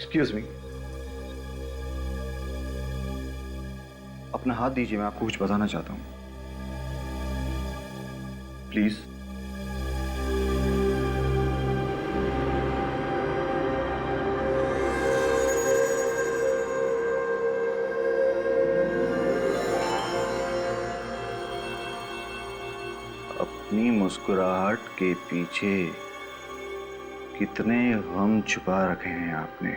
Excuse me, अपना हाथ दीजिए, मैं आपको कुछ बताना चाहता हूं। प्लीज। अपनी मुस्कुराहट के पीछे कितने गम छुपा रखे हैं आपने।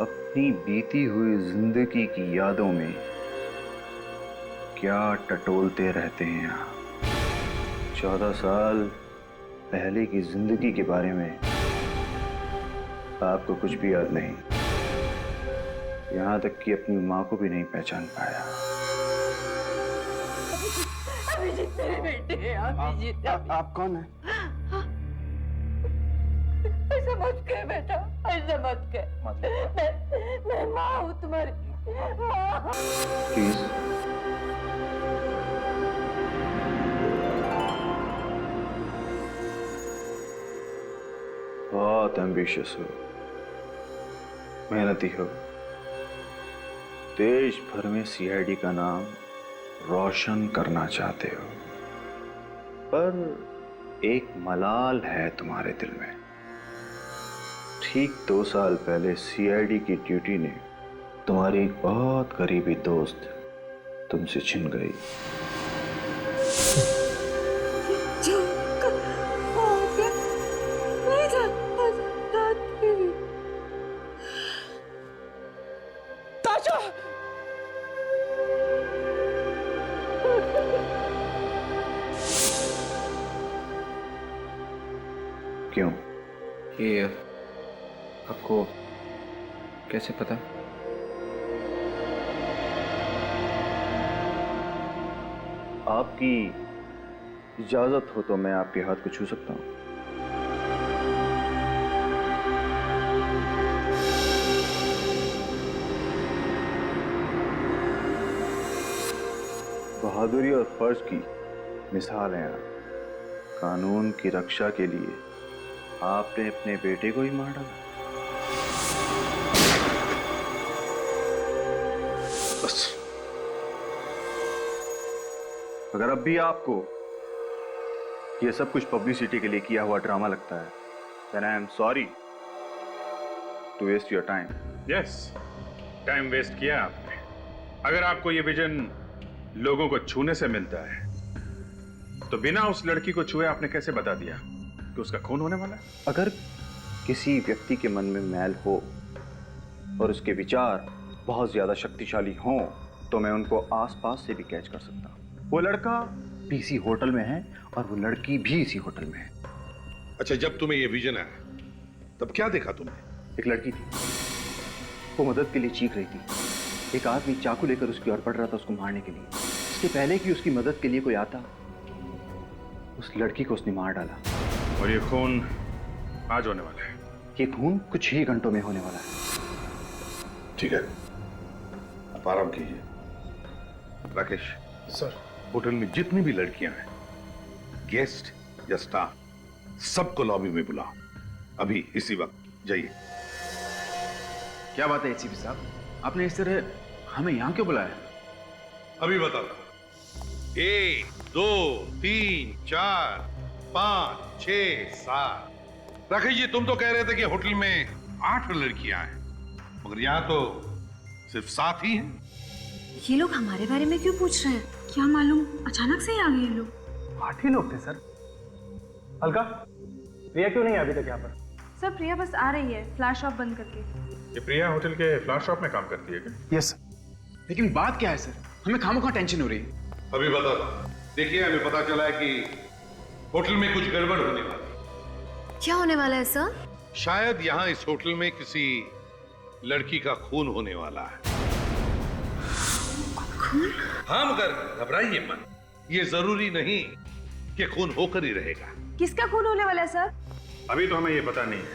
अपनी बीती हुई जिंदगी की यादों में क्या टटोलते रहते हैं आप। 14 साल पहले की जिंदगी के बारे में आपको कुछ भी याद नहीं, यहां तक कि अपनी मां को भी नहीं पहचान पाया। अभिजीत मेरे बेटे हैं। अभिजीत आप कौन है? ऐसा मत कह बेटा, ऐसा मत कह। मैं माँ हूँ तुम्हारी माँ। प्लीज। बहुत एम्बिशियस हो, मेहनती हो, देश भर में सीआईडी का नाम रोशन करना चाहते हो, पर एक मलाल है तुम्हारे दिल में। ठीक 2 साल पहले सीआईडी की ड्यूटी ने तुम्हारी एक बहुत करीबी दोस्त तुमसे छिन गई। क्यों? ये आपको कैसे पता? आपकी इजाजत हो तो मैं आपके हाथ को छू सकता हूं। बहादुरी और फर्ज की मिसाल है आप। कानून की रक्षा के लिए आपने अपने बेटे को ही मार डाला। बस अगर अब भी आपको ये सब कुछ पब्लिसिटी के लिए किया हुआ ड्रामा लगता है, then I am sorry to waste your time. Yes, time waste किया आपने। अगर आपको ये विजन लोगों को छूने से मिलता है तो बिना उस लड़की को छुए आपने कैसे बता दिया कि उसका खून होने वाला है? अगर किसी व्यक्ति के मन में मैल हो और उसके विचार बहुत ज्यादा शक्तिशाली हों तो मैं उनको आसपास से भी कैच कर सकता हूं। वो लड़का भी इसी होटल में है और वो लड़की भी इसी होटल में है। अच्छा, जब तुम्हें ये विजन आया तब क्या देखा तुमने? एक लड़की थी, वो मदद के लिए चीख रही थी। एक आदमी चाकू लेकर उसकी ओर बढ़ रहा था उसको मारने के लिए। इसके पहले कि उसकी मदद के लिए कोई आता, उस लड़की को उसने मार डाला। और ये खून आज होने वाला है। ये खून कुछ ही घंटों में होने वाला है। ठीक है, आप आराम कीजिए। राकेश सर, होटल में जितनी भी लड़कियां हैं, गेस्ट या स्टाफ, सबको लॉबी में बुलाओ। अभी इसी वक्त जाइए। क्या बात है एसीपी साहब, आपने इस तरह हमें यहाँ क्यों बुलाया? अभी बताओ। 1 2 3 4 5 6 7। राकेश जी, तुम तो कह रहे थे कि होटल में 8 लड़कियां हैं, मगर यहाँ तो सिर्फ 7 ही हैं। ये लोग हमारे बारे में क्यों पूछ रहे हैं? क्या मालूम अचानक से ही आ गए ये लोग। 8 ही लोग थे सर। अलका, प्रिया क्यों नहीं है अभी तक यहाँ पर? सर प्रिया बस आ रही है फ्लैश ऑफ बंद करके। ये प्रिया होटल के फ्लावर शॉप में काम करती है क्या? यस। लेकिन बात क्या है सर, हमें खामोखा टेंशन हो रही है। अभी बता दो। देखिए, हमें पता चला है कि होटल में कुछ गड़बड़ होने वाली है। क्या होने वाला है सर? शायद यहाँ इस होटल में किसी लड़की का खून होने वाला है। खून? हाँ, मगर घबराइए मत। ये जरूरी नहीं कि खून होकर ही रहेगा। किसका खून होने वाला है सर? अभी तो हमें ये पता नहीं है,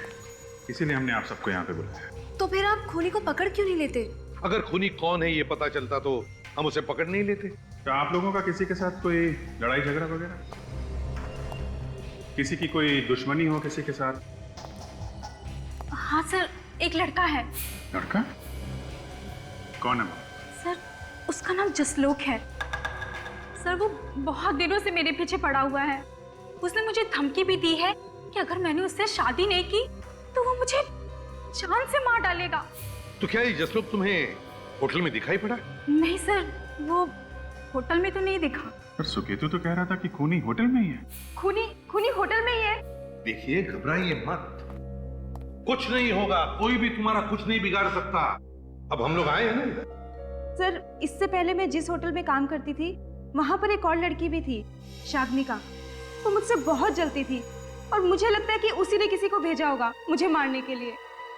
इसीलिए हमने आप सबको यहाँ पे बुलाया। तो फिर आप खूनी को पकड़ क्यों नहीं लेते? अगर खूनी कौन है ये पता चलता तो हम उसे पकड़ नहीं लेते। तो आप लोगों का किसी के साथ कोई लड़ाई झगड़ा वगैरह, किसी की कोई दुश्मनी हो किसी के साथ? हाँ सर, एक लड़का है। लड़का? कौन है वो? सर, उसका नाम जसलोक है। सर, वो बहुत दिनों से मेरे पीछे पड़ा हुआ है। उसने मुझे धमकी भी दी है कि अगर मैंने उससे शादी नहीं की तो वो मुझे जान से मार डालेगा। तो क्या ये जसलोक तुम्हें होटल में दिखाई पड़ा? नहीं सर, वो होटल में तो नहीं दिखा। पर सुकेतु तो कह रहा था कि खूनी होटल में ही है। खूनी होटल में ही है। देखिए, घबराइए मत, कुछ नहीं होगा, कोई भी तुम्हारा कुछ नहीं बिगाड़ सकता। अब हम लोग आए हैं ना इधर। सर, इससे पहले मैं जिस होटल में काम करती थी वहां पर एक और लड़की भी थी, शाग्निका। वो मुझसे बहुत जलती थी और मुझे लगता है कि उसी ने किसी को भेजा होगा मुझे मारने के लिए।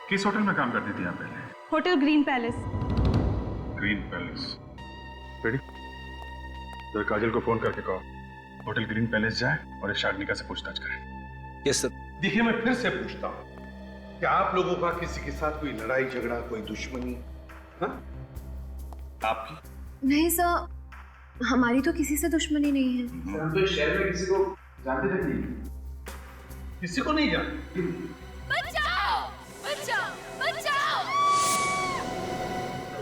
किस होटल में काम करती थी आप पहले? Hotel green palace. Green palace. Ready? तो काजल को फोन करके कहो होटल ग्रीन पैलेस जाए और इस शाग्निका से पूछताछ करें। Yes sir. देखिए, मैं फिर से पूछता हूँ, क्या आप लोगों का किसी के साथ कोई लड़ाई झगड़ा, कोई दुश्मनी? हाँ? आपकी? नहीं सर, हमारी तो किसी से दुश्मनी नहीं है। हम तो शहर में किसी को जानते तक नहीं। किसी को नहीं जानते? बचाओ! बचाओ! बचाओ!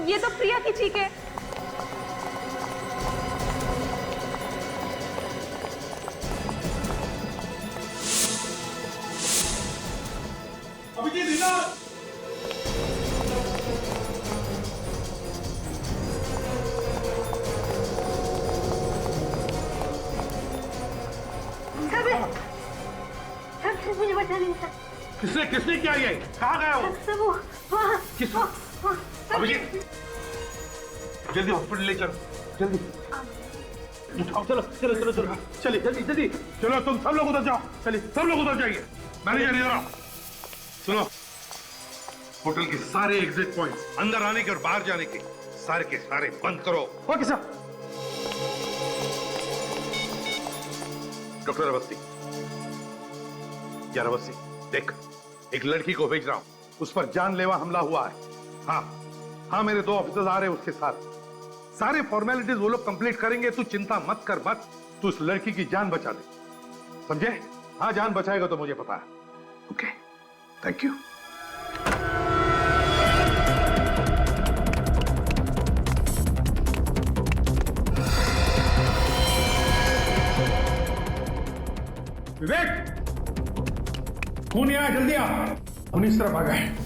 ये तो प्रिया की चीख है। अभिजीत, इधर! मुझे बचा नहीं सर। किसने क्या ये? कहाँ गया वो? सर, वो वहाँ। किस? अभिजीत, जल्दी हॉस्पिटल ले चलो, जल्दी उठाओ। चलो, चलिए जल्दी। चलो, तुम सब लोग उधर जाओ। चलिए, सब लोग उधर जाइए। मैनेजर इधर आओ। सुनो, होटल के सारे एग्जिट पॉइंट्स, अंदर आने के और बाहर जाने के सारे बंद करो। Okay sir. डॉक्टर अवस्थी, यार अवस्थी, देख, एक लड़की को भेज रहा हूं, उस पर जानलेवा हमला हुआ है। हाँ, मेरे 2 ऑफिसर्स आ रहे हैं उसके साथ। सारे फॉर्मेलिटीज वो लोग कंप्लीट करेंगे, तू चिंता मत कर, तू उस लड़की की जान बचा दे, समझे? हाँ, जान बचाएगा तो मुझे पता है। Okay, thank you. विवेक, खूनी आया, जल्दी आ। खून इस तरफ आ गए।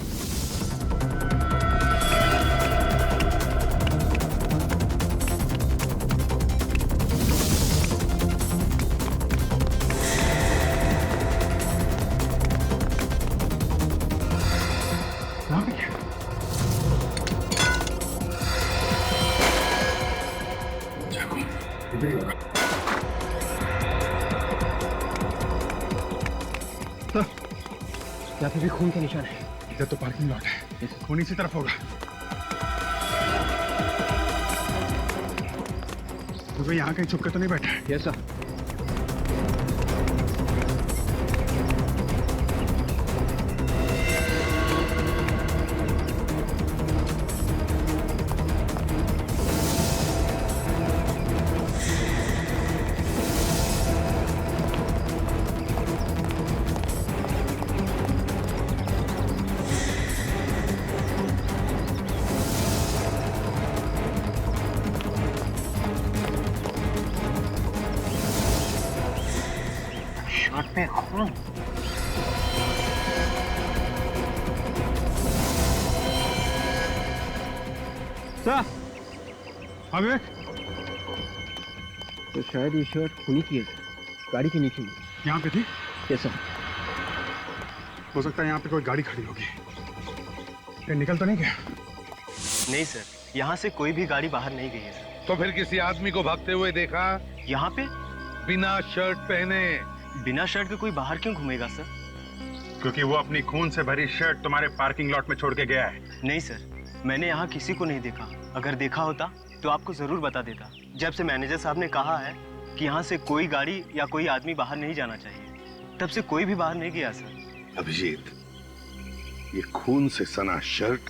यहाँ पे भी खून का निशान है। इधर तो पार्किंग लॉट है, खून इसी तरफ होगा। तो भाई यहाँ कहीं छुप के तो नहीं बैठा है? Yes sir. पे खून। सर, हाँ विवेक, तो शायद ये शर्ट खूनी की है, गाड़ी के नीचे। यहाँ पे थी? Yes sir. हो सकता है यहाँ पे कोई गाड़ी खड़ी होगी। ये निकल तो नहीं गया? नहीं सर, यहाँ से कोई भी गाड़ी बाहर नहीं गई है सर। तो फिर किसी आदमी को भागते हुए देखा? यहाँ पे बिना शर्ट पहने। बिना शर्ट के कोई बाहर क्यों घूमेगा सर? क्योंकि वो अपनी खून से भरी शर्ट तुम्हारे पार्किंग लॉट में छोड़ के गया है। नहीं सर, मैंने यहाँ किसी को नहीं देखा। अगर देखा होता तो आपको जरूर बता देता। जब से मैनेजर साहब ने कहा है कि यहाँ से कोई गाड़ी या कोई आदमी बाहर नहीं जाना चाहिए, तब से कोई भी बाहर नहीं गया सर। अभिजीत, ये खून से सना शर्ट,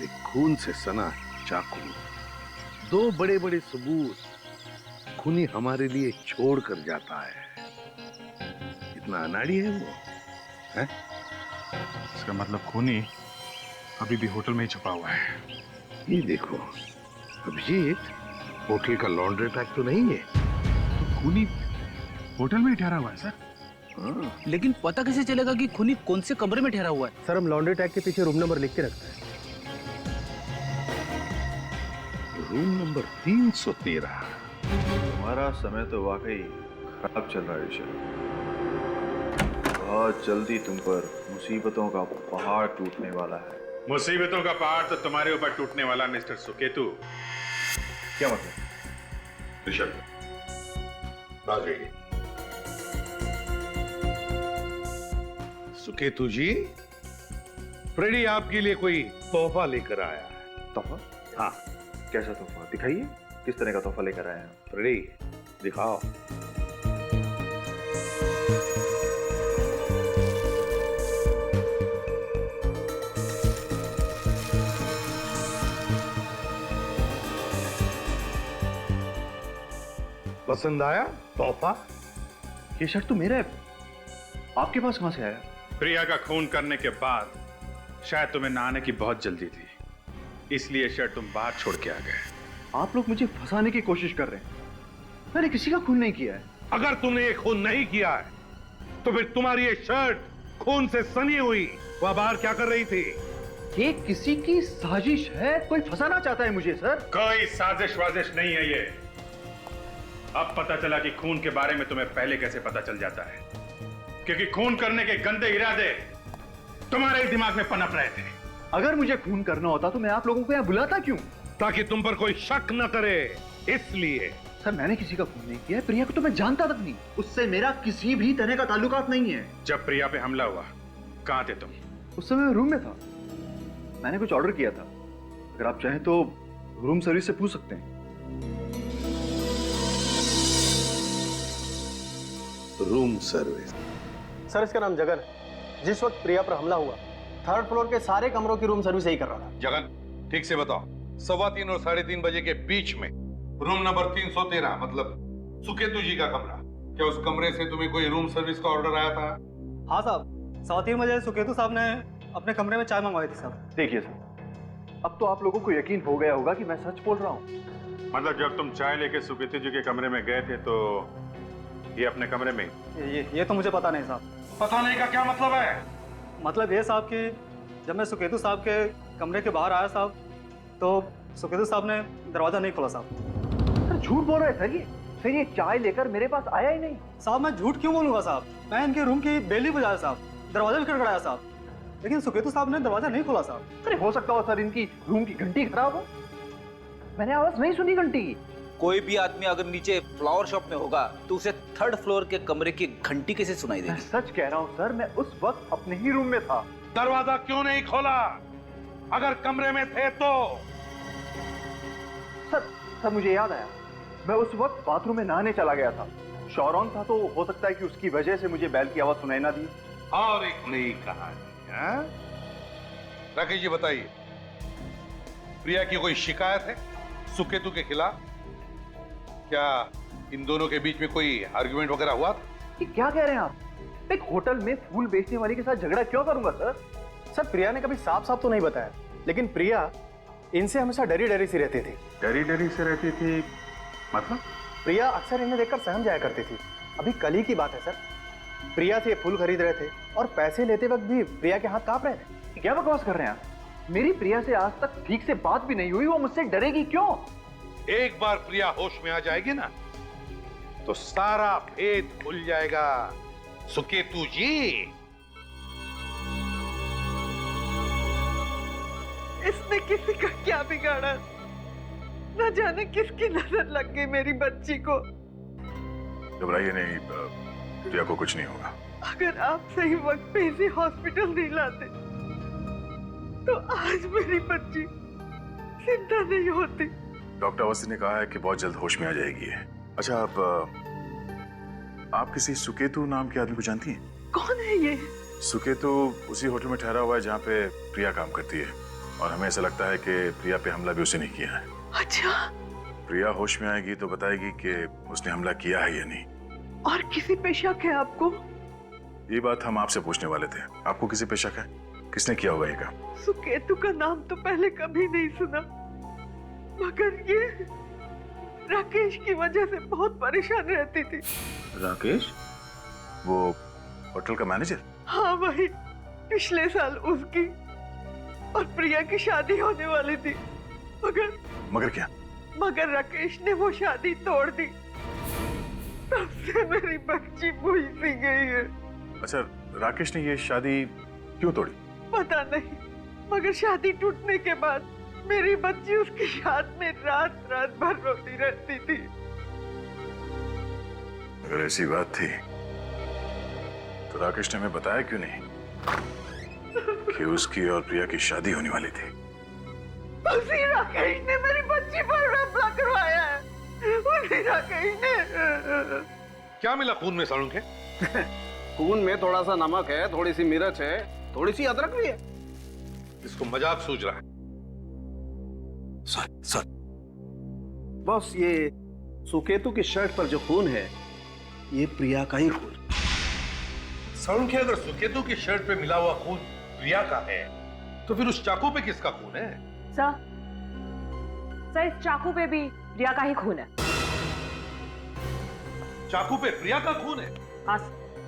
ये खून से सना चाकू, 2 बड़े-बड़े सबूत खूनी हमारे लिए छोड़ कर जाता है। इतना अनाड़ी है वो, है? इसका मतलब खूनी अभी भी होटल में ही छुपा हुआ है। ये देखो अभिजीत, होटल का लॉन्ड्री टैग तो नहीं है। तो खूनी होटल में ही ठहरा हुआ है सर। लेकिन पता कैसे चलेगा कि खूनी कौन से कमरे में ठहरा हुआ है? सर हम लॉन्ड्री टैग के पीछे रूम नंबर लिख के रखते हैं। Room number 313। तुम्हारा समय तो वाकई खराब चल रहा है ऋषभ। बहुत जल्दी तुम पर मुसीबतों का पहाड़ टूटने वाला है। मुसीबतों का पहाड़ तो तुम्हारे ऊपर टूटने वाला मिस्टर सुकेतु। क्या मतलब? ऋषभ आ जाइए। सुकेतु जी, फ्रेडी आपके लिए कोई तोहफा लेकर आया है। तोहफा? हाँ कैसा तोहफा? दिखाइए, किस तरह का तोहफा लेकर आए हैं? फ्रेडी दिखाओ। पसंद आया तोहफा? ये शर्ट तो मेरा है, आपके पास कहां से आया? प्रिया का खून करने के बाद शायद तुम्हें नहाने की बहुत जल्दी थी, इसलिए शर्ट तुम बाहर छोड़ के आ गए। आप लोग मुझे फंसाने की कोशिश कर रहे हैं। मैंने किसी का खून नहीं किया है। अगर तुमने ये खून नहीं किया है तो फिर तुम्हारी ये शर्ट खून से सनी हुई वह बाहर क्या कर रही थी? ये किसी की साजिश है, कोई फंसाना चाहता है मुझे सर। कोई साजिश वाजिश नहीं है ये। अब पता चला कि खून के बारे में तुम्हें पहले कैसे पता चल जाता है, क्योंकि खून करने के गंदे इरादे तुम्हारे ही दिमाग में पनप रहे थे। अगर मुझे खून करना होता तो मैं आप लोगों को यहाँ बुलाता क्यों? ताकि तुम पर कोई शक न करे, इसलिए। सर मैंने किसी का खून नहीं किया है। प्रिया को तो मैं जानता तक नहीं, उससे मेरा किसी भी तरह का ताल्लुकात नहीं है। जब प्रिया पे हमला हुआ कहां थे तुम? उस समय मैं रूम में था, मैंने कुछ ऑर्डर किया था। अगर आप चाहें तो रूम सर्विस से पूछ सकते हैं। Room service? सर इसका नाम जगन है। जिस वक्त प्रिया पर हमला हुआ, 3rd फ्लोर के सारे कमरों की रूम सर्विस यही कर रहा था। जगन ठीक से बताओ, 3:15 और 3:30 बजे के बीच में रूम नंबर 313 मतलब सुकेतु जी का कमरा, क्या उस कमरे से तुम्हें कोई रूम सर्विस का ऑर्डर आया था? हाँ साहब, 3:15 बजे सुकेतु साहब ने अपने कमरे में चाय मंगवाई थी साहब। देखिए सर, अब तो आप लोगों को यकीन हो गया होगा कि मैं सच बोल रहा हूँ। मतलब जब तुम चाय लेके सुकेतु जी के कमरे में गए थे तो ये अपने कमरे में? ये तो मुझे पता नहीं साहब। पता नहीं का क्या मतलब है? मतलब ये साहब कि जब मैं सुकेतु साहब के कमरे के बाहर आया साहब, तो सुकेतु साहब ने दरवाजा नहीं खोला साहब। सर झूठ बोल रहे हैं सर, ये चाय लेकर मेरे पास आया ही नहीं। साहब मैं झूठ क्यों बोलूंगा साहब? मैं इनके रूम की बेली बजाया साहब, दरवाजा भी खड़खड़ाया साहब, लेकिन सुकेतु साहब ने दरवाजा नहीं खोला साहब। अरे हो सकता हो सर इनकी रूम की घंटी खराब हो, मैंने आवाज नहीं सुनी घंटी की। कोई भी आदमी अगर नीचे फ्लावर शॉप में होगा तो उसे 3rd फ्लोर के कमरे की घंटी कैसे सुनाई मैं देगी? सच कह रहा हूँ सर, मैं उस वक्त अपने ही रूम में था। दरवाजा क्यों नहीं खोला अगर कमरे में थे तो? सर मुझे याद आया, मैं उस वक्त बाथरूम में नहाने चला गया था। शौरॉन था तो हो सकता है कि उसकी वजह से मुझे बैल की आवाज सुनाई ना दी। और एक नई कहानी है। राकेश जी बताइए, प्रिया की कोई शिकायत है सुकेतु के खिलाफ? क्या इन दोनों के बीच में कोई आर्गुमेंट वगैरह हुआ था? ये क्या कह रहे हैं आप? एक होटल में फूल बेचने वाले के साथ झगड़ा क्यों करूंगा सर? सर प्रिया ने कभी साफ साफ तो नहीं बताया, लेकिन प्रिया इनसे हमेशा डरी डरी सी रहती थी। डरी डरी से रहती थी मतलब? प्रिया अक्सर इन्हें देखकर सहम जाया करती थी। अभी कल ही की बात है सर, प्रिया से फूल खरीद रहे थे और पैसे लेते वक्त भी प्रिया के हाथ कांप रहे थे। क्या बकवास कर रहे हैं आप? मेरी प्रिया से आज तक ठीक से बात भी नहीं हुई, वो मुझसे डरेगी क्यों? एक बार प्रिया होश में आ जाएगी ना तो सारा भेद खुल जाएगा सुकेतु जी। इसने किसी का क्या बिगाड़ा? न जाने किसकी नजर लग गई मेरी बच्ची को। घबराइए नहीं, प्रिया को कुछ नहीं होगा। अगर आप सही वक्त पे इसे हॉस्पिटल नहीं लाते तो आज मेरी बच्ची जिंदा नहीं होती। डॉक्टर अवस्थी ने कहा है कि बहुत जल्द होश में आ जाएगी। अच्छा आप किसी सुकेतु नाम के आदमी को जानती हैं? कौन है ये? सुकेतु उसी होटल में ठहरा हुआ है जहाँ पे प्रिया काम करती है, और हमें ऐसा लगता है कि प्रिया पे हमला भी उसे नहीं किया है। अच्छा, प्रिया होश में आएगी तो बताएगी कि उसने हमला किया है या नहीं। और किसी पे शक है आपको? ये बात हम आपसे पूछने वाले थे, आपको किसी पे शक है? किसने किया होगा ये काम? सुकेतु का नाम तो पहले कभी नहीं सुना, मगर ये राकेश की वजह से बहुत परेशान रहती थी। राकेश? वो होटल का मैनेजर? हाँ वही। पिछले साल उसकी और प्रिया की शादी होने वाली थी, मगर क्या? मगर राकेश ने वो शादी तोड़ दी। तब से मेरी बच्ची भूल सी गई है। अच्छा, राकेश ने ये शादी क्यों तोड़ी? पता नहीं, मगर शादी टूटने के बाद मेरी बच्ची उसकी याद में रात रात भर रोती रहती थी। अगर ऐसी बात थी तो राकेश ने हमें बताया क्यों नहीं कि उसकी और प्रिया की शादी होने वाली थी? उसी राकेश ने मेरी बच्ची पर हमला करवाया है। उसी राकेश ने। क्या मिला खून में सालुंखे? खून में थोड़ा सा नमक है, थोड़ी सी मिर्च है, थोड़ी सी अदरक भी है। इसको मजाक सूझ रहा है। सर बॉस, ये सुकेतु की शर्ट पर जो खून है ये प्रिया का ही खून। सालुंखे, अगर सुकेतु की शर्ट पे मिला हुआ खून प्रिया का है तो फिर उस चाकू पे किसका खून है? सर इस चाकू पे भी प्रिया का ही खून है। चाकू पे प्रिया का खून है? हाँ।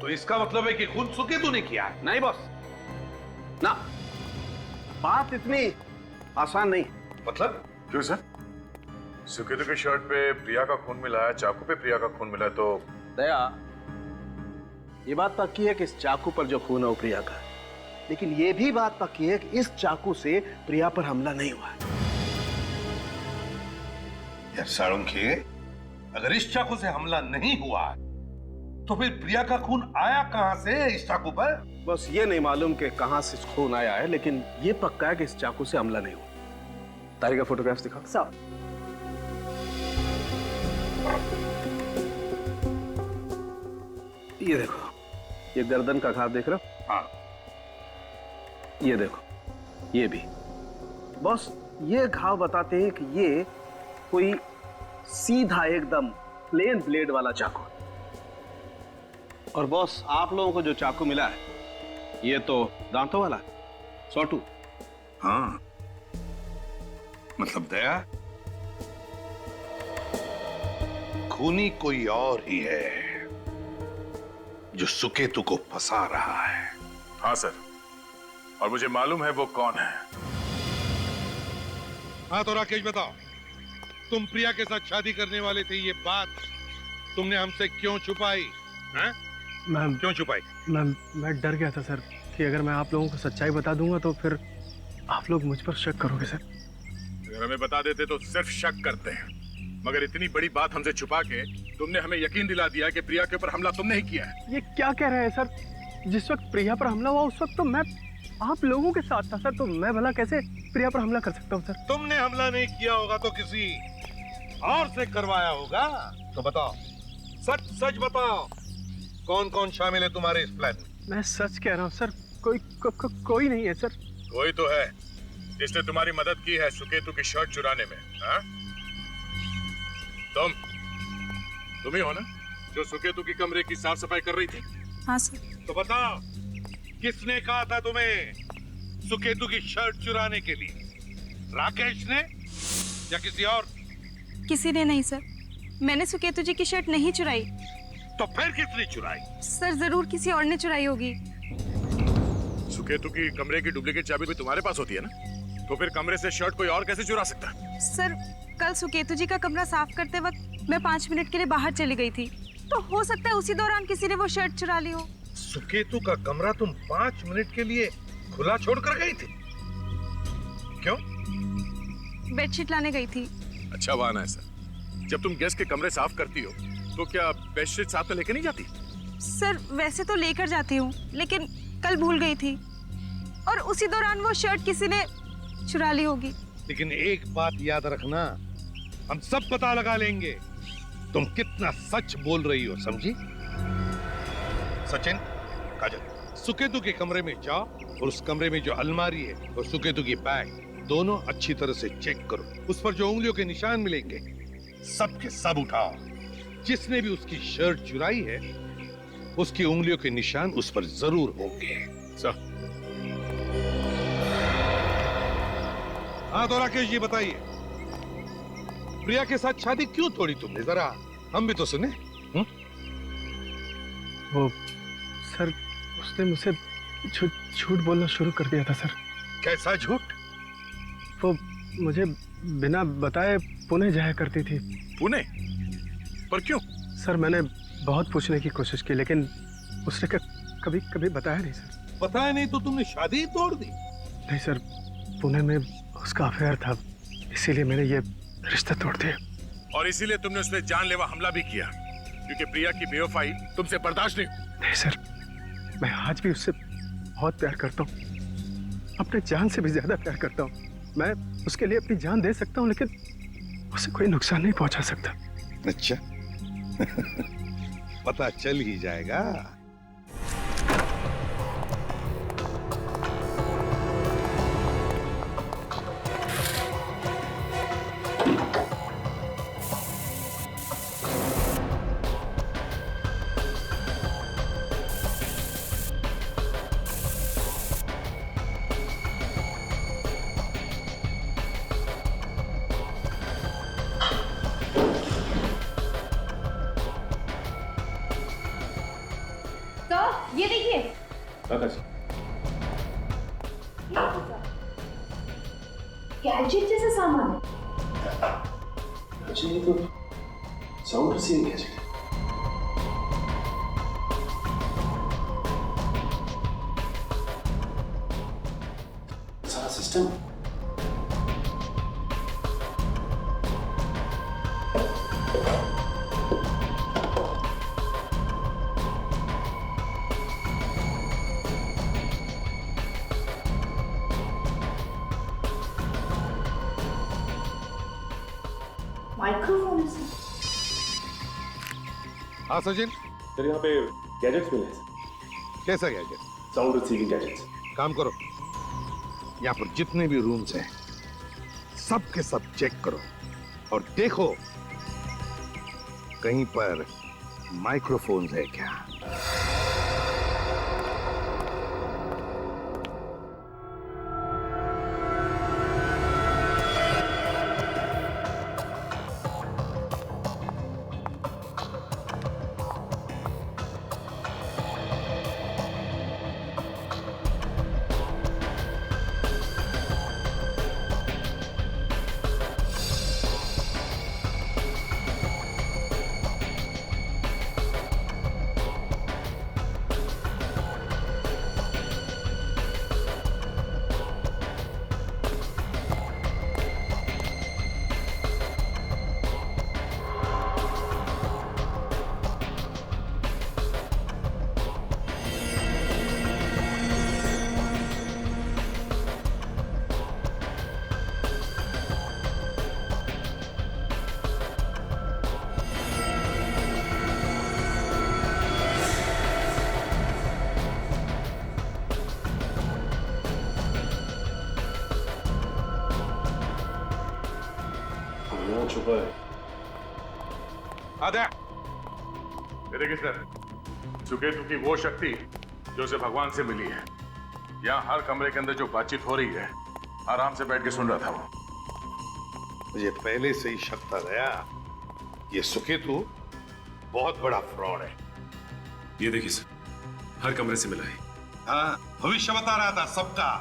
तो इसका मतलब है कि खून सुकेतु ने किया है। नहीं बॉस, ना, बात इतनी आसान नहीं। मतलब? क्यों सर? सुकेतु की शर्ट पे प्रिया का खून मिला है, चाकू पे प्रिया का खून मिला है, तो दया, ये बात पक्की है कि इस चाकू पर जो खून है वो प्रिया का है, लेकिन ये भी बात पक्की है कि इस चाकू से प्रिया पर हमला नहीं हुआ है। यार सालुंखे, अगर इस चाकू से हमला नहीं हुआ तो फिर प्रिया का खून आया कहां से इस चाकू पर? बस ये नहीं मालूम कि कहां से खून आया है, लेकिन ये पक्का है कि इस चाकू से हमला नहीं हुआ। तारी का फोटोग्राफ्स दिखाओ। सर ये देखो, ये गर्दन का घाव देख रहे हो? हाँ। ये देखो, ये भी। बस ये घाव बताते हैं कि ये कोई सीधा एकदम प्लेन ब्लेड वाला चाकू है। और बॉस, आप लोगों को जो चाकू मिला है ये तो दांतों वाला है, सॉटू। हाँ, मतलब दया, खूनी कोई और ही है जो सुकेतु को फंसा रहा है। हाँ सर, और मुझे मालूम है वो कौन है। हाँ तो राकेश बताओ, तुम प्रिया के साथ शादी करने वाले थे, ये बात तुमने हमसे क्यों छुपाई? हैं? मैम, क्यों छुपाई? मैं डर गया था सर कि अगर मैं आप लोगों को सच्चाई बता दूंगा तो फिर आप लोग मुझ पर शक करोगे सर। अगर हमें बता देते तो सिर्फ शक करते हैं, मगर इतनी बड़ी बात हमसे छुपा के तुमने हमें यकीन दिला दिया कि प्रिया के ऊपर हमला तुमने ही किया है। ये क्या कह रहे हैं सर? जिस वक्त प्रिया पर हमला हुआ उस वक्त तो मैं आप लोगों के साथ था सर, तो मैं भला कैसे प्रिया पर हमला कर सकता हूँ सर? तुमने हमला नहीं किया होगा तो किसी और से करवाया होगा। तो बताओ, सच सच बताओ, कौन कौन शामिल है तुम्हारे इस प्लान में? मैं सच कह रहा हूँ सर, कोई नहीं है सर। कोई तो है जिसने तुम्हारी मदद की है सुकेतु की शर्ट चुराने में। हाँ? तुम ही हो ना जो सुकेतु की कमरे की साफ सफाई कर रही थी? हाँ सर। तो बताओ, किसने कहा था तुम्हें सुकेतु की शर्ट चुराने के लिए? राकेश ने या किसी और? किसी ने नहीं सर, मैंने सुकेतु जी की शर्ट नहीं चुराई। तो फिर किसने चुराई? सर जरूर किसी और ने चुराई होगी। सुकेतु की कमरे की डुप्लीकेट चाबी भी तुम्हारे पास होती है ना, तो फिर कमरे से शर्ट कोई और कैसे चुरा सकता है? सर कल सुकेतु जी का कमरा साफ करते वक्त मैं 5 मिनट के लिए बाहर चली गई थी, तो हो सकता है उसी दौरान किसी ने वो शर्ट चुरा ली हो। सुकेतु का कमरा तुम 5 मिनट के लिए खुला छोड़कर गई थी? क्यों? बेडशीट लाने गई थी। अच्छा बहाना है सर। जब तुम गेस्ट के कमरे साफ करती हो तो क्या बेडशीट साथ में लेके नहीं जाती? सर वैसे तो लेकर जाती हूँ, लेकिन कल भूल गई थी और उसी दौरान वो शर्ट किसी ने चुरा ली होगी। लेकिन एक बात याद रखना, हम सब पता लगा लेंगे तुम कितना सच बोल रही हो, समझी? सचिन, काजल, सुकेतु के कमरे में जाओ और उस कमरे में जो अलमारी है और सुकेतु की बैग, दोनों अच्छी तरह से चेक करो। उस पर जो उंगलियों के निशान मिलेंगे सब के सब उठाओ। जिसने भी उसकी शर्ट चुराई है उसकी उंगलियों के निशान उस पर जरूर होंगे। सर हाँ तो राकेश जी बताइए, प्रिया के साथ शादी क्यों तोड़ी तुमने? जरा हम भी तो सुने। वो सर, उसने मुझसे झूठ बोलना शुरू कर दिया था सर। कैसा झूठ? वो मुझे बिना बताए पुणे जाया करती थी। पुणे? पर क्यों? सर मैंने बहुत पूछने की कोशिश की, लेकिन उसने कभी कभी बताया नहीं सर। बताया नहीं तो तुमने शादी ही तोड़ दी? नहीं सर, पुणे में उसका अफेयर था, इसीलिए मैंने ये रिश्ता तोड़ दिया। और इसीलिए तुमने उस पर जानलेवा हमला भी किया, क्योंकि प्रिया की बेवफाई तुमसे बर्दाश्त नहीं सर, मैं आज भी उससे बहुत प्यार करता हूँ, अपने जान से भी ज्यादा प्यार करता हूँ। मैं उसके लिए अपनी जान दे सकता हूँ, लेकिन उसे कोई नुकसान नहीं पहुंचा सकता। अच्छा पता चल ही जाएगा। ये देखिए, गैजेट जैसा सामान है। अच्छा, ये तो साउंड रिसीविंग गैजेट है। सारा सिस्टम। माइक्रोफोन है। हाँ सचिन, सर यहाँ पे गैजेट्स मिले हैं सर। कैसा गैजेट? Sound receiving gadgets. काम करो, यहाँ पर जितने भी रूम्स हैं सब के सब चेक करो और देखो कहीं पर माइक्रोफोन्स है क्या। छुपा है। आधा देखिए सर, सुकेतु की वो शक्ति जो उसे भगवान से मिली है, यहाँ हर कमरे के अंदर जो बातचीत हो रही है आराम से बैठ के सुन रहा था वो। मुझे पहले से ही शक था गया ये सुकेतु बहुत बड़ा फ्रॉड है। ये देखिए सर, हर कमरे से मिला है। हाँ, भविष्य बता रहा था सबका।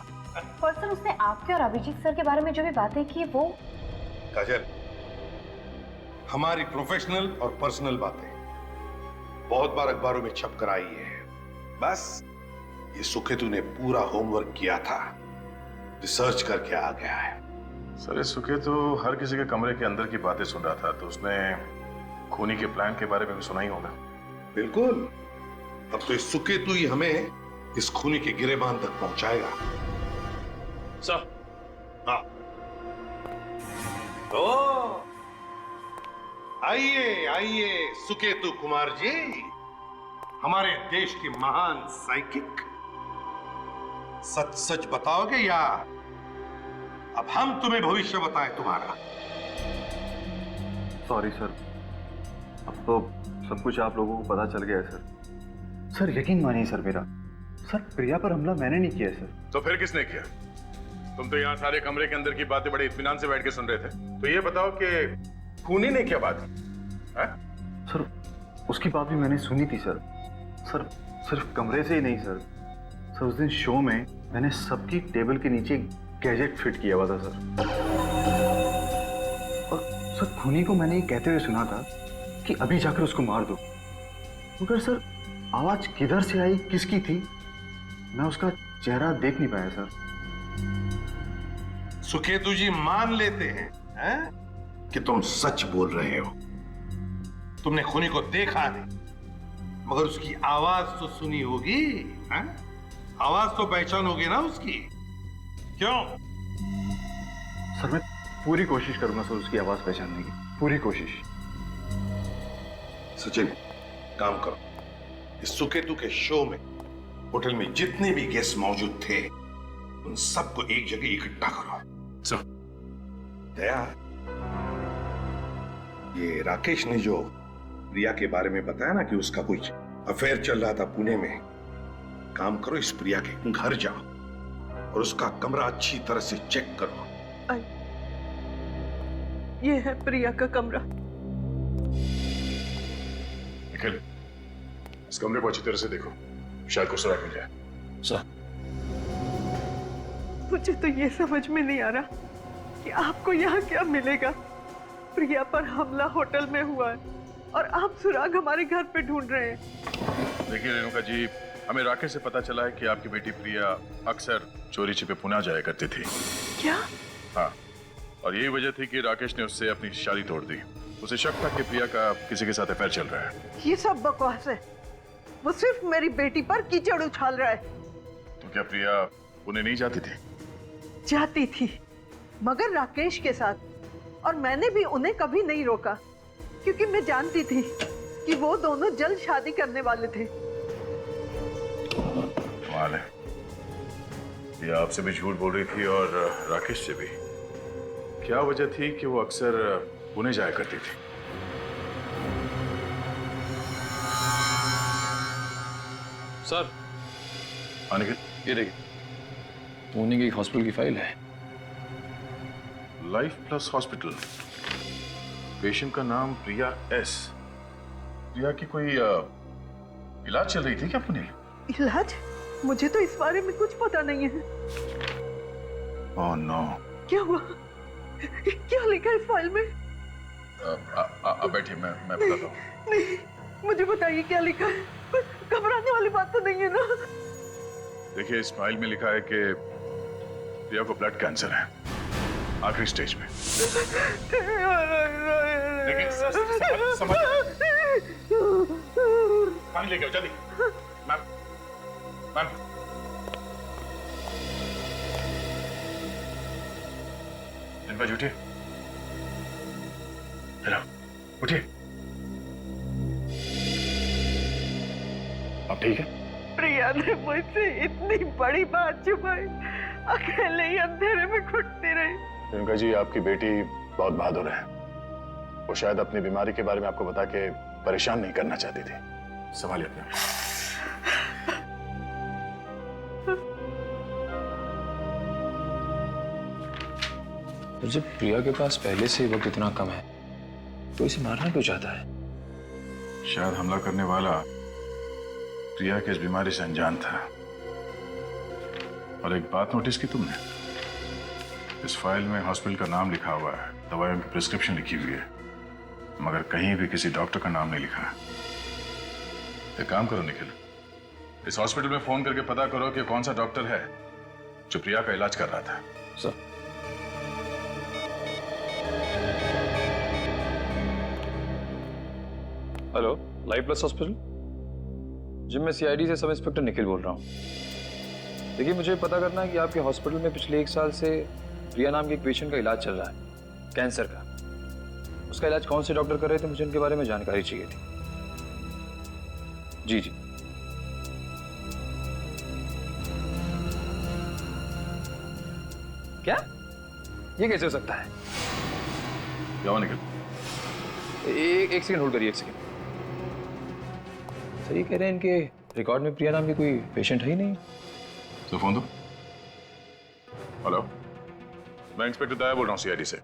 पर सर उसने आपके और अभिजीत सर के बारे में जो भी बातें की वो। काजल, हमारी प्रोफेशनल और पर्सनल बातें बहुत बार अखबारों में छप कर आई है। बस ये सुकेतु ने पूरा होमवर्क किया था, रिसर्च करके आ गया है। सर, ये सुकेतु हर किसी के कमरे के अंदर की बातें सुन रहा था, तो उसने खूनी के प्लान के बारे में भी सुना ही होगा। बिल्कुल। अब तो इस सुकेतु ही हमें इस खूनी के गिरेबान तक पहुंचाएगा। सर। हाँ। ओ, आइए आइए सुकेतु कुमार जी, हमारे देश के महान साइकिक। सच सच बताओगे या अब हम तुम्हें भविष्य बताएं तुम्हारा? सॉरी सर, अब तो सब कुछ आप लोगों को पता चल गया है सर। सर यकीन मानिए सर मेरा, सर प्रिया पर हमला मैंने नहीं किया है सर। तो फिर किसने किया? तुम तो यहाँ सारे कमरे के अंदर की बातें बड़े इत्मीनान से बैठ के सुन रहे थे। तो ये बताओ कि खूनी ने क्या बात की? सर उसकी बात भी मैंने सुनी थी सर। सर सिर्फ कमरे से ही नहीं सर, सर उस दिन शो में मैंने सबकी टेबल के नीचे गैजेट फिट किया हुआ था सर। और सर खूनी को मैंने ये कहते हुए सुना था कि अभी जाकर उसको मार दो, मगर सर आवाज किधर से आई, किसकी थी, मैं उसका चेहरा देख नहीं पाया सर। सुकेतु जी मान लेते हैं कि तुम सच बोल रहे हो। तुमने खूनी को देखा नहीं, मगर उसकी आवाज तो सुनी होगी, हैं? आवाज तो पहचानोगे ना उसकी, क्यों? सर मैं पूरी कोशिश करूंगा सर उसकी आवाज पहचानने की, पूरी कोशिश। सचिन काम करो, इस सुकेतु के शो में होटल में जितने भी गेस्ट मौजूद थे उन सबको एक जगह इकट्ठा करो। सर। दया, ये राकेश ने जो प्रिया के बारे में बताया ना कि उसका कुछ अफेयर चल रहा था पुणे में, काम करो इस प्रिया के घर जाओ और उसका कमरा अच्छी तरह से चेक करो। ये है प्रिया का कमरा। निखिल, इस कमरे को अच्छी तरह से देखो, शायद कुछ सुराग मिल जाए। सर। मुझे तो ये समझ में नहीं आ रहा कि आपको यहाँ क्या मिलेगा। प्रिया पर हमला होटल में हुआ है और आप सुराग हमारे घर पे ढूंढ रहे हैं। देखिए रेणुका जी, हमें राकेश से पता चला है कि आपकी बेटी प्रिया अक्सर चोरी छिपे पुणे जाया करती थी। क्या? हाँ, और यही वजह थी कि राकेश ने उससे अपनी शादी तोड़ दी। उसे शक था कि प्रिया का किसी के साथ अफेयर चल रहा है। ये सब बकवास है, वो सिर्फ मेरी बेटी पर कीचड़ उछाल रहा है। तो क्या प्रिया पुणे नहीं जाती थी? जाती थी, मगर राकेश के साथ, और मैंने भी उन्हें कभी नहीं रोका क्योंकि मैं जानती थी कि वो दोनों जल्द शादी करने वाले थे। कमाल है, प्रिया आपसे भी झूठ बोल रही थी और राकेश से भी। क्या वजह थी कि वो अक्सर पुणे जाया करती थी? सर। हाँ निखिल, ये देखिए, पुणे की हॉस्पिटल की फाइल है। लाइफ प्लस हॉस्पिटल, पेशेंट का नाम प्रिया एस। प्रिया की कोई इलाज चल रही थी क्या पुणे? इलाज? मुझे तो इस बारे में कुछ पता नहीं है। Oh no. क्या हुआ? क्या लिखा है इस फाइल में? बैठिए, मैं बताता हूँ। नहीं, मुझे बताइए क्या लिखा है। कुछ घबराने वाली बात तो नहीं है ना? देखिए, इस फाइल में लिखा है कि प्रिया को ब्लड कैंसर है, आखिरी स्टेज में। देखिए, समझ पानी लेके आओ जल्दी। मैम इनका उठिए, हेलो उठिए। अब ठीक है? प्रिया ने मुझसे इतनी बड़ी बात छुपाई, अकेले ही अंधेरे में घुटती रही। रेणुका जी, आपकी बेटी बहुत बहादुर है। वो शायद अपनी बीमारी के बारे में आपको बता के परेशान नहीं करना चाहती थी। संभालिए अपने। तो जब प्रिया के पास पहले से वक्त इतना कम है तो इसे मारना क्यों चाहता है? शायद हमला करने वाला प्रिया की इस बीमारी से अनजान था। और एक बात नोटिस की तुमने? इस फाइल में हॉस्पिटल का नाम लिखा हुआ है, दवाइयों की प्रिस्क्रिप्शन लिखी हुई है, मगर कहीं भी किसी डॉक्टर का नाम नहीं लिखा है। एक काम करो निखिल, इस हॉस्पिटल में फोन करके पता करो कि कौन सा डॉक्टर है जो प्रिया का इलाज कर रहा था। Sir. Hello, life plus hospital ji, मैं सीआईडी से सब इंस्पेक्टर निखिल बोल रहा हूँ। देखिए, मुझे पता करना है कि आपके हॉस्पिटल में पिछले 1 साल से प्रिया नाम के एक पेशेंट का इलाज चल रहा है, कैंसर का। उसका इलाज कौन से डॉक्टर कर रहे थे, मुझे उनके बारे में जानकारी चाहिए थी। जी जी। क्या? ये कैसे हो सकता है? जाओ निखिल। एक सेकंड होल्ड करिए, 1 सेकंड। सर, ये कह रहे हैं इनके रिकॉर्ड में प्रिया नाम की कोई पेशेंट है ही नहीं। तो फोन दो। हेलो। मैं इंस्पेक्टर दया बोल रहा हूँ सीआईडी से।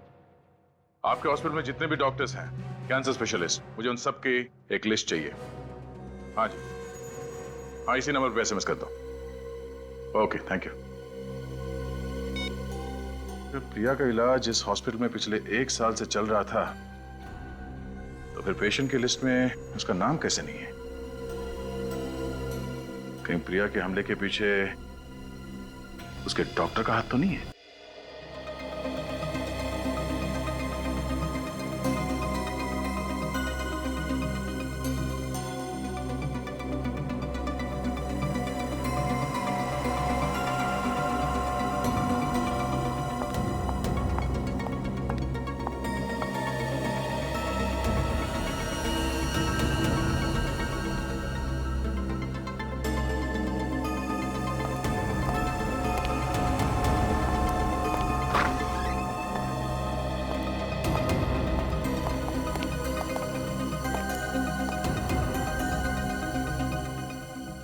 आपके हॉस्पिटल में जितने भी डॉक्टर्स हैं, कैंसर स्पेशलिस्ट, मुझे उन सब की एक लिस्ट चाहिए। हाँ जी, हाँ इसी नंबर पे एसएमएस कर दो। Okay, thank you. प्रिया का इलाज इस हॉस्पिटल में पिछले 1 साल से चल रहा था, तो फिर पेशेंट की लिस्ट में उसका नाम कैसे नहीं है? कहीं प्रिया के हमले के पीछे उसके डॉक्टर का हाथ तो नहीं है?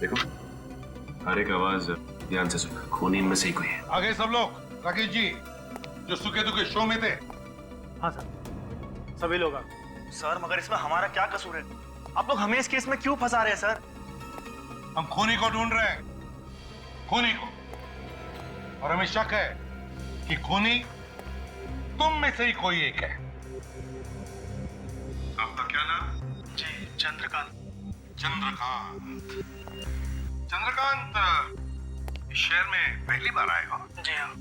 देखो, हर एक आवाज ध्यान से सुनो, खून इनमें से ही कोई है। आगे सब लोग। राकेश जी, जो सुखे दुखे शो में थे। हाँ सर, सभी लोग। सर मगर इसमें हमारा क्या कसूर है? आप लोग हमें इस केस में क्यों फंसा रहे हैं सर? हम खूनी को ढूंढ रहे हैं, खूनी को, और हमें शक है कि खूनी तुम में से ही कोई एक है। आपका क्या नाम? जी, चंद्रकांत। चंद्रकांत। चंद्रकांत, इस शहर में पहली बार आए हो? जी हाँ।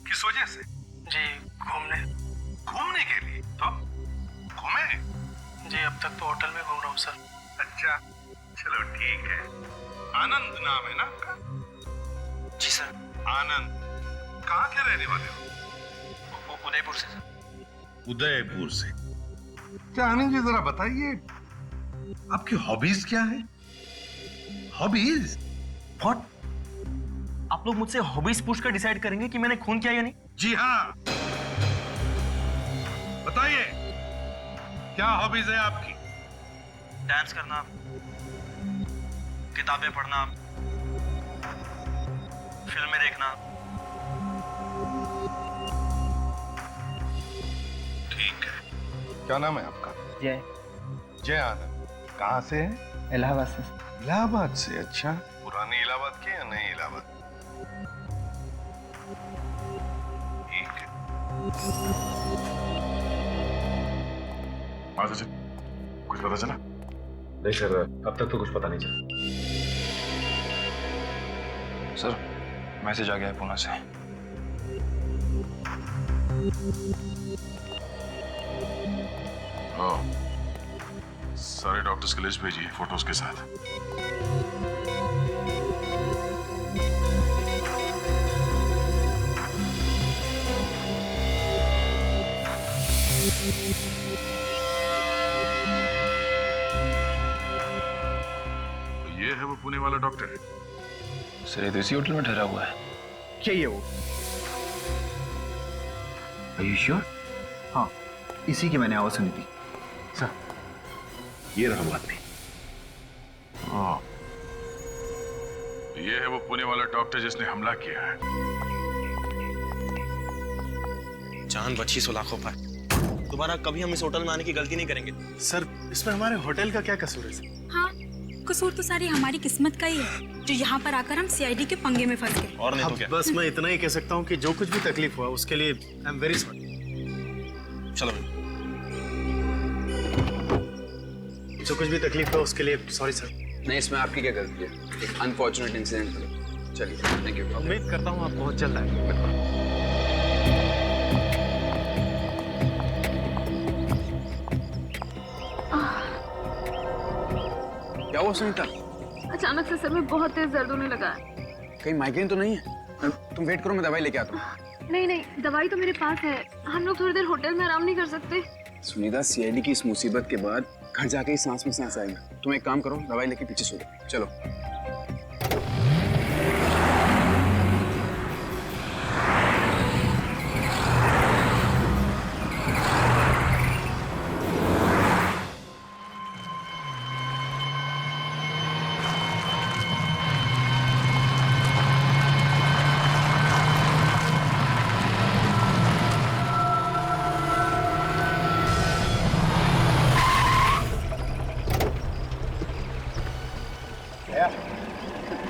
किस वजह से? जी, घूमने। घूमने के लिए? तो घूमे? जी, अब तक तो होटल में घूम रहा हूँ सर। अच्छा, चलो ठीक है। आनंद नाम है ना आपका? जी सर। आनंद, कहाँ के रहने वाले हो? उदयपुर से सर। उदयपुर से। क्या आनंद जी, जरा बताइए आपकी हॉबीज क्या है? हॉबीज? व्हाट? आप लोग मुझसे हॉबीज पूछकर डिसाइड करेंगे कि मैंने खून किया या नहीं? जी हाँ, बताइए क्या हॉबीज है आपकी? डांस करना, किताबें पढ़ना, फिल्में देखना। ठीक है। क्या नाम है आपका? जय। जय आनंद। कहाँ से है? इलाहाबाद से। इलाहाबाद से? अच्छा, पुरानी इलाहाबाद के या नई इलाहाबाद? ठीक है। हाँ सचिन, कुछ पता चला? नहीं सर, अब तक तो कुछ पता नहीं चला। सर, मैसेज आ गया है पुणे से। सारे डॉक्टर्स की लिस्ट भेजिए फोटोज के साथ। तो ये है वो पुणे वाला डॉक्टर? सर, ये तो इसी होटल में ठहरा हुआ है। क्या ये वो? Are you sure? हाँ, इसी की मैंने आवाज सुनी थी। सर, ये रहा वो आदमी। ये है वो पुणे वाला डॉक्टर जिसने हमला किया है। जान बची सो लाखों पर। दोबारा कभी हम इस होटल में आने की गलती नहीं करेंगे। सर इसमें हमारे होटल का क्या कसूर है सर? हाँ, कसूर तो सारी हमारी किस्मत का ही है, जो यहाँ पर आकर हम सीआईडी के पंगे में फंस गए। और नहीं तो क्या? बस मैं इतना ही कह सकता हूँ कि जो कुछ भी तकलीफ हुआ उसके लिए आई एम वेरी सॉरी। चलो, जो कुछ भी तकलीफ हुआ उसके लिए सॉरी सर। नहीं, इसमें आपकी क्या गलती है? एक अनफॉर्चुनेट इंसिडेंट था। चलिए, थैंक यू। उम्मीद करता हूँ आप बहुत जल्द आएंगे। क्या हुआ सुनीता? अचानक से सर में बहुत तेज दर्द होने लगा है। कहीं माइग्रेन तो नहीं है? तुम वेट करो, मैं दवाई लेके आता हूँ। नहीं नहीं, दवाई तो मेरे पास है। हम लोग थोड़ी देर होटल में आराम नहीं कर सकते? सुनीता, सीआईडी की इस मुसीबत के बाद घर जाके ही सांस में सांस आएगा। तुम एक काम करो, दवाई लेके पीछे सो जाओ। चलो।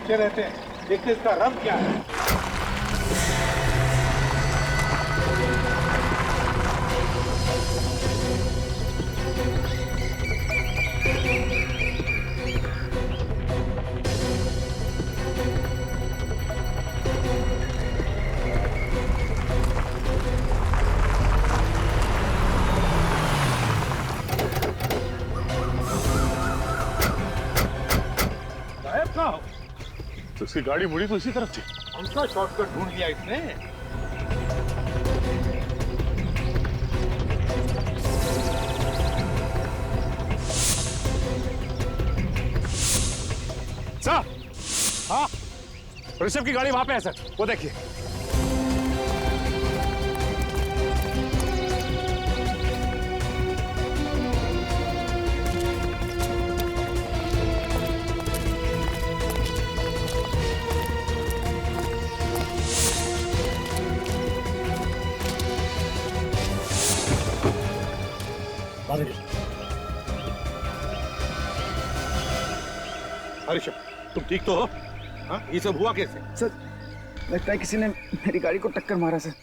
पूछते रहते हैं, देखते इसका रंग क्या है। तो उसकी गाड़ी मुड़ी तो इसी तरफ थी। कौन-सा शॉर्टकट ढूंढ लिया इसने? सर, हाँ, ऋषभ की गाड़ी वहां पे है सर, वो देखिए। ऋषभ, तुम ठीक तो हो? हाँ, ये सब हुआ कैसे? सर, लगता है किसी ने मेरी गाड़ी को टक्कर मारा सर।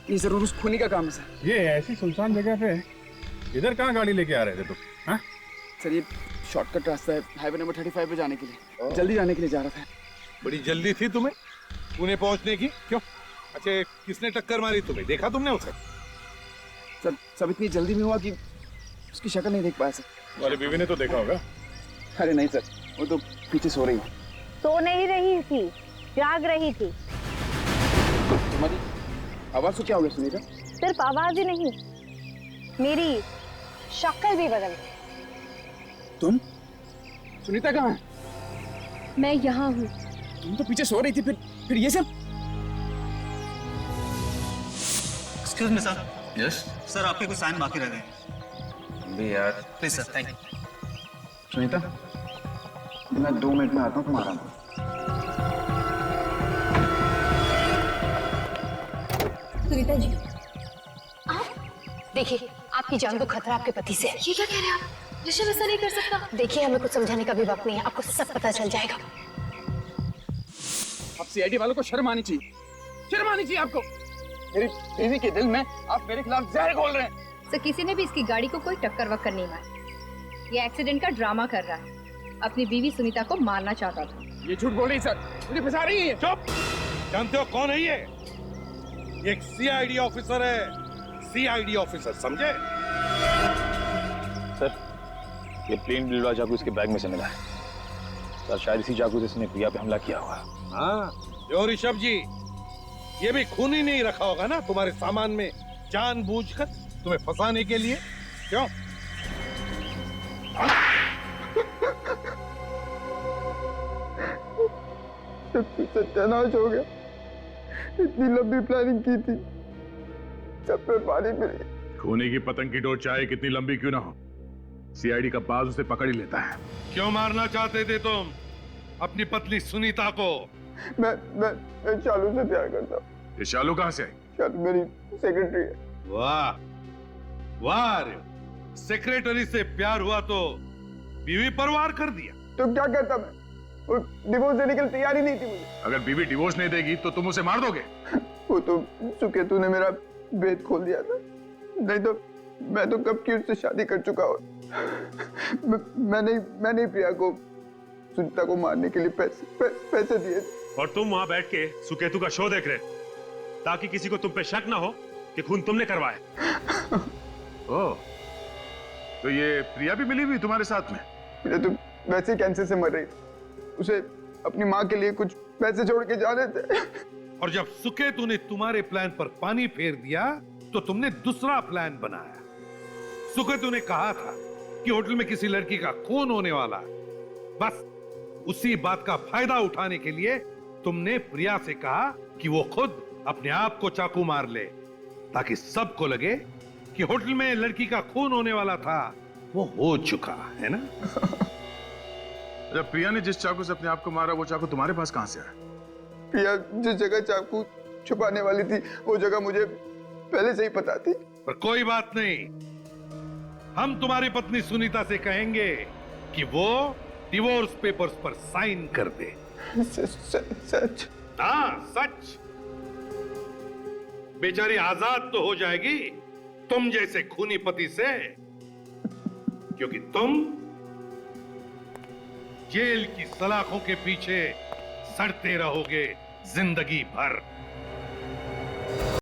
ये जरूर उस खूनी का काम है सर। ये ऐसी सुनसान जगह पे इधर कहाँ गाड़ी लेके आ रहे थे तुम? हाँ? सर, ये शॉर्टकट रास्ता है हाईवे नंबर 35 पे जाने के लिए। जल्दी जाने के लिए जा रहा था। बड़ी जल्दी थी तुम्हें पुणे पहुंचने की? क्यों? अच्छा, किसने टक्कर मारी तुम्हें? देखा तुमने उसे? सर, सब इतनी जल्दी में हुआ कि उसकी शक्ल नहीं देख पाया सर। तुम्हारी बीवी ने तो देखा होगा। अरे नहीं सर, वो तो पीछे सो रही है। सो नहीं रही थी, जाग रही थी। तुम्हारी आवाज को क्या हो गया सुनीता? सिर्फ आवाज ही नहीं, मेरी शक्ल भी बदल गई। तुम? सुनीता कहाँ है? मैं यहाँ हूँ। तुम तो पीछे सो रही थी, फिर ये सब? Excuse me sir. Yes sir, आपके कुछ साइन बाकी रह गए भी यार। Please sir, thank you. Sunita, मैं 2 मिनट में आता हूँ तुम्हारा। सुनीता जी, आप देखिए, आपकी जान को खतरा आपके पति से है। ये क्या कह रहे हैं आप? ऋषभ ऐसा नहीं कर सकता। देखिए, हमें कुछ समझाने का भी वक्त नहीं है, आपको सब पता चल जाएगा। आप सीआईडी वालों को शर्म आनी चाहिए। शर्म आनी चाहिए आपको। मेरी बीवी के दिल में आप मेरे खिलाफ जहर घोल रहे हैं। सर, किसी ने भी इसकी गाड़ी को कोई टक्कर वक्कर नहीं मारी। ये एक्सीडेंट का ड्रामा कर रहा है। अपनी बीवी सुनीता को मारना चाहता था। ये झूठ बोल रही सर, मुझे फंसा रही है। चुप! जानते हो कौन है ये? एक सीआईडी ऑफिसर है, सीआईडी ऑफिसर, समझे? सर, ये प्लेन बिलवा चाकू इसके बैग में से मिला है। सर, शायद इसी चाकू से इसने प्रिया पे हमला किया होगा। हाँ, जो ऋषभ जी, ये भी खून ही नहीं रखा होगा ना तुम्हारे सामान में जानबूझकर तुम्हें फंसाने के लिए? क्यों? सत्यानाश हो गया। इतनी लंबी प्लानिंग की थी, सब पे पानी फिर गया। खूनी की पतंग की डोर चाहे कितनी लंबी क्यों ना हो, सीआईडी का बाज उसे पकड़ ही लेता है। क्यों मारना चाहते थे तुम अपनी पत्नी सुनीता को? मैं शालू से प्यार करता हूँ। ये शालू कहाँ से आई? शालू मेरी सेक्रेटरी है। वाह वाह, सेक्रेटरी से प्यार हुआ तो बीवी पर वार कर दिया। तो क्या करता मैं? वो डिवोर्स देने के लिए तैयार ही नहीं थी मुझे। अगर बीवी डिवोर्स नहीं देगी तो तुम उसे मार दोगे? वो तो सुकेतु ने मेरा भेद खोल दिया था, नहीं तो मैं तो कब की उससे शादी कर चुका हूँ। मैंने प्रिया को सुनीता को मारने के लिए पैसे दिए थे। और तुम वहां बैठ के सुकेतु का शो देख रहे ताकि किसी को तुम पे शक ना हो कि खून तुमने करवाया। ओह, तो ये प्रिया भी मिली हुई तुम्हारे साथ में? प्रिया तो वैसे ही कैंसर से मर रही थी। उसे अपनी माँ के लिए कुछ पैसे जोड़ के जाने थे। और जब सुकेतु ने तुम्हारे प्लान पर पानी फेर दिया तो तुमने दूसरा प्लान बनाया। सुकेतु ने कहा था कि होटल में किसी लड़की का खून होने वाला है। बस उसी बात का फायदा उठाने के लिए तुमने प्रिया से कहा कि वो खुद अपने आप को चाकू मार ले, ताकि सबको लगे कि होटल में लड़की का खून होने वाला था, वो हो चुका है ना? जब प्रिया ने जिस चाकू से अपने आप को मारा, वो चाकू तुम्हारे पास कहां से आया? प्रिया जिस जगह चाकू छुपाने वाली थी, वो जगह मुझे पहले से ही पता थी। पर कोई बात नहीं, हम तुम्हारी पत्नी सुनीता से कहेंगे कि वो डिवोर्स पेपर्स पर साइन कर दे। सच। हाँ सच। बेचारी आजाद तो हो जाएगी तुम जैसे खूनी पति से, क्योंकि तुम जेल की सलाखों के पीछे सड़ते रहोगे जिंदगी भर।